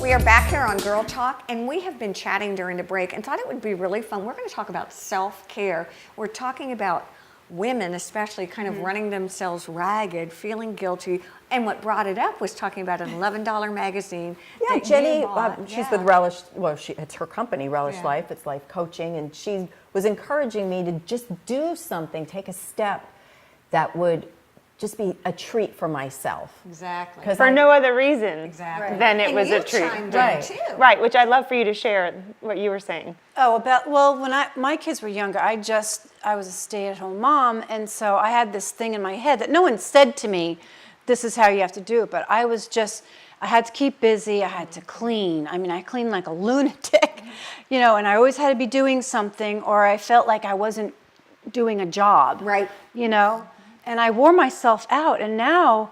We are back here on Girl Talk, and we have been chatting during the break and thought it would be really fun. We're going to talk about self-care. We're talking about women especially kind of running themselves ragged, feeling guilty, and what brought it up was talking about an $11 magazine. Yeah, that Jenny, you bought. she's with Relish, well, it's her company, Relish Life, it's life coaching, and she was encouraging me to just do something, take a step that would just be a treat for myself. Exactly. For no other reason Exactly. than it And was you a treat. chimed in, Right. too. Right, which I'd love for you to share what you were saying. Oh, when my kids were younger, I was a stay-at-home mom, and so I had this thing in my head that no one said to me, this is how you have to do it, but I had to keep busy, I had to clean. I mean, I cleaned like a lunatic, and I always had to be doing something, or I felt like I wasn't doing a job. Right. And I wore myself out, and now,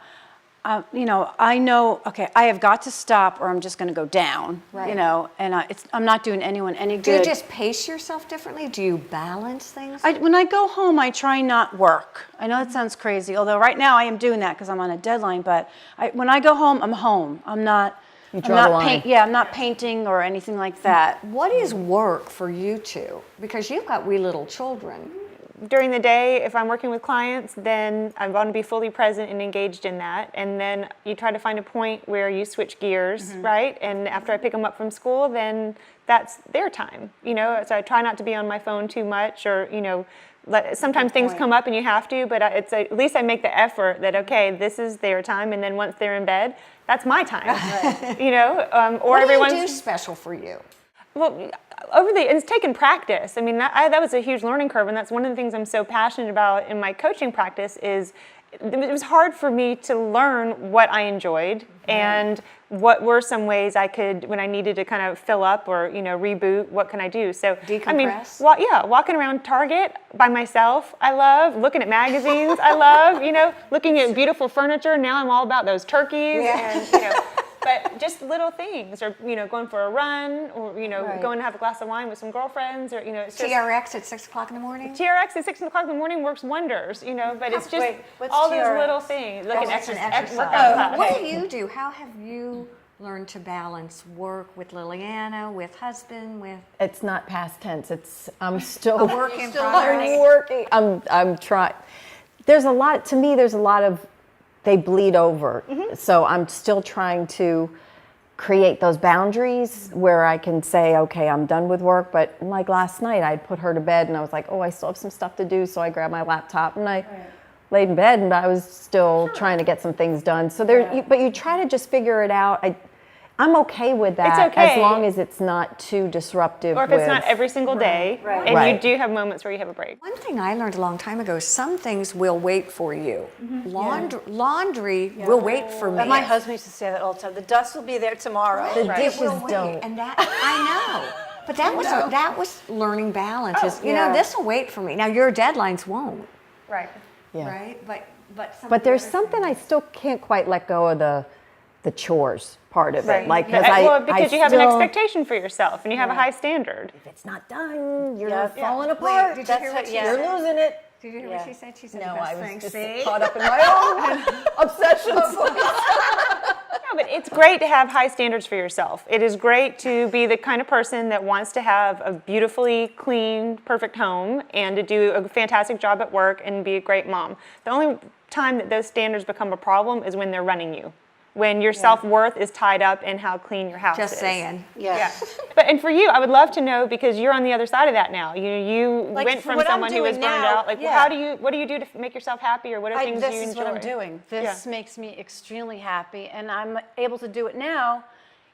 I know, okay, I have got to stop or I'm just going to go down, Right. and I'm not doing anyone any good. Do you just pace yourself differently? Do you balance things? When I go home, I try not work. I know that sounds crazy, although right now I am doing that because I'm on a deadline, but when I go home, I'm home. I'm not painting or anything like that. What is work for you two? Because you've got wee little children. During the day, if I'm working with clients, then I want to be fully present and engaged in that. And then you try to find a point where you switch gears, right? And after I pick them up from school, then that's their time, So I try not to be on my phone too much, or sometimes things come up and you have to, but at least I make the effort that, okay, this is their time, and then once they're in bed, that's my time, What do you do special for you? Well, it's taken practice. I mean, that was a huge learning curve, and that's one of the things I'm so passionate about in my coaching practice is it was hard for me to learn what I enjoyed and what were some ways I could, when I needed to kind of fill up or, reboot, what can I do? So, Decompress? I mean, walking around Target by myself, I love. Looking at magazines, I love. Looking at beautiful furniture. Now I'm all about those turkeys and, but just little things, or going for a run, or going to have a glass of wine with some girlfriends, or it's just TRX at 6 o'clock in the morning? TRX at 6 o'clock in the morning works wonders, but it's just what's all those TRX? little things. Like an Exercise. workout class. What do you do? How have you learned to balance work with Liliana, with husband, with It's not past tense, I'm still a work in I'm progress? working, I'm trying. There's a lot of, they bleed over. So I'm still trying to create those boundaries where I can say, okay, I'm done with work. But like last night, I put her to bed and I was like, oh, I still have some stuff to do. So I grabbed my laptop and I laid in bed, and I was still trying to get some things done. So but you try to just figure it out. I'm okay with that, It's okay. as long as it's not too disruptive. Or if it's not every single day, and Right. you do have moments where you have a break. One thing I learned a long time ago is some things will wait for you. Laundry will wait for me. But my husband used to say that all the time. The dust will be there tomorrow. The It dishes will wait. don't. And that, I know. But that was learning balance. This will wait for me. Now your deadlines won't, Right. Yeah. right? But there's something I still can't quite let go of the chores part of it. Like, Because you have an expectation for yourself, and you have a high standard. If it's not done, you're Yeah. falling Wait, apart. did you hear what she You're said? losing it. Did you hear what she said? She said No, the best I was thing. just See? caught up in my own obsessions. No, but it's great to have high standards for yourself. It is great to be the kind of person that wants to have a beautifully clean, perfect home, and to do a fantastic job at work and be a great mom. The only time that those standards become a problem is when they're running you. When your self-worth is tied up in how clean your house is. Just saying. Yeah. And for you, I would love to know, because you're on the other side of that now. You Like, went from what I'm someone who was doing burned now, out. Like, yeah. what do you do to make yourself happy, or what are things you enjoy? This is what I'm doing. This makes me extremely happy, and I'm able to do it now.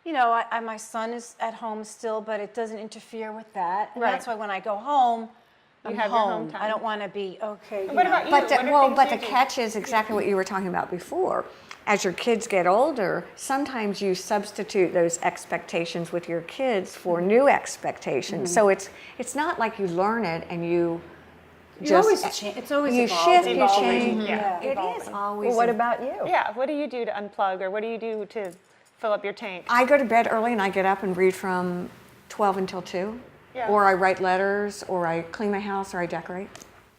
My son is at home still, but it doesn't interfere with that. And that's why when I go home, I'm have your home. home time. I don't want to be, okay. What about you? But What the are things you do? catch is exactly what you were talking about before. As your kids get older, sometimes you substitute those expectations with your kids for new expectations. So it's not like you learn it and you just It's always you evolving. shift, you change. Yeah. It is always. Well, what about you? Yeah, what do you do to unplug, or what do you do to fill up your tank? I go to bed early and I get up and read from 12 until 2. Yeah. Or I write letters, or I clean my house, or I decorate.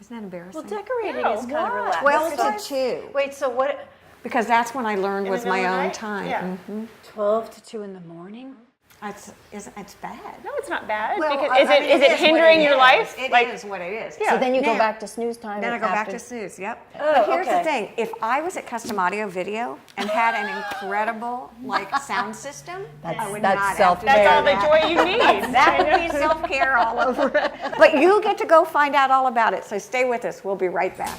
Isn't that embarrassing? Well, decorating No, is kind of why? relaxing. 12 to 2. Wait, so what? because that's when I learned In was the my middle of the own night? time. Yeah. 12 to 2 in the morning? It's bad. No, it's not bad. Well, because I mean, is it what hindering your is. life? It Like, is what it is. Yeah. So then you go Now- back to snooze time. Then I and go back after- to snooze, yep. Oh, But here's the okay. thing, if I was at Custom Audio Video and had an incredible sound system, I would that's not have to self-care. do That's all the that. joy you need. That would be self-care all over it. But you get to go find out all about it, so stay with us. We'll be right back.